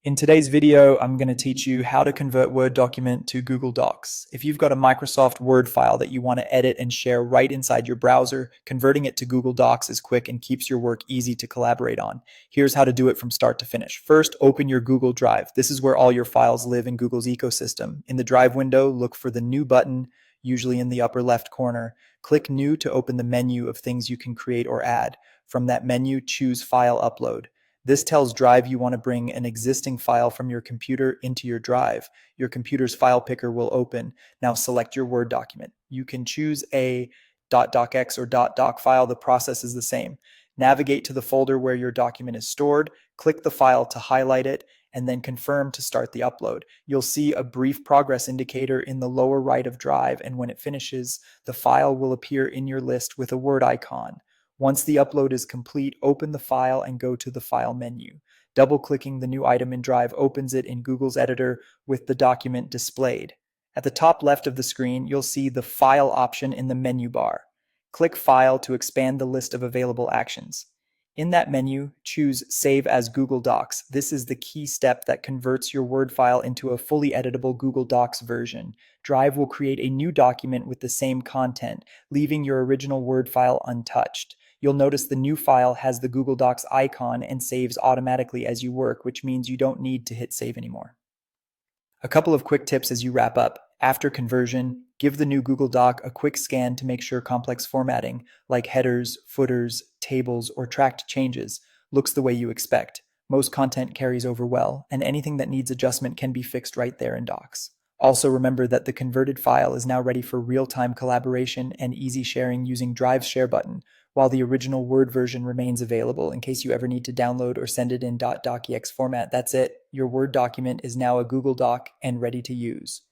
In today's video, I'm going to teach you how to convert Word document to Google Docs. If you've got a Microsoft Word file that you want to edit and share right inside your browser, converting it to Google Docs is quick and keeps your work easy to collaborate on. Here's how to do it from start to finish. First, open your Google Drive. This is where all your files live in Google's ecosystem. In the Drive window, look for the New button, usually in the upper left corner. Click New to open the menu of things you can create or add. From that menu, choose File Upload. This tells Drive you want to bring an existing file from your computer into your Drive. Your computer's file picker will open. Now select your Word document. You can choose a .docx or .doc file. The process is the same. Navigate to the folder where your document is stored, click the file to highlight it, and then confirm to start the upload. You'll see a brief progress indicator in the lower right of Drive, and when it finishes, the file will appear in your list with a Word icon. Once the upload is complete, open the file and go to the File menu. Double-clicking the new item in Drive opens it in Google's editor with the document displayed. At the top left of the screen, you'll see the File option in the menu bar. Click File to expand the list of available actions. In that menu, choose Save as Google Docs. This is the key step that converts your Word file into a fully editable Google Docs version. Drive will create a new document with the same content, leaving your original Word file untouched. You'll notice the new file has the Google Docs icon and saves automatically as you work, which means you don't need to hit save anymore. A couple of quick tips as you wrap up. After conversion, give the new Google Doc a quick scan to make sure complex formatting, like headers, footers, tables, or tracked changes, looks the way you expect. Most content carries over well, and anything that needs adjustment can be fixed right there in Docs. Also remember that the converted file is now ready for real-time collaboration and easy sharing using Drive's share button, while the original Word version remains available in case you ever need to download or send it in .docx format. That's it. Your Word document is now a Google Doc and ready to use.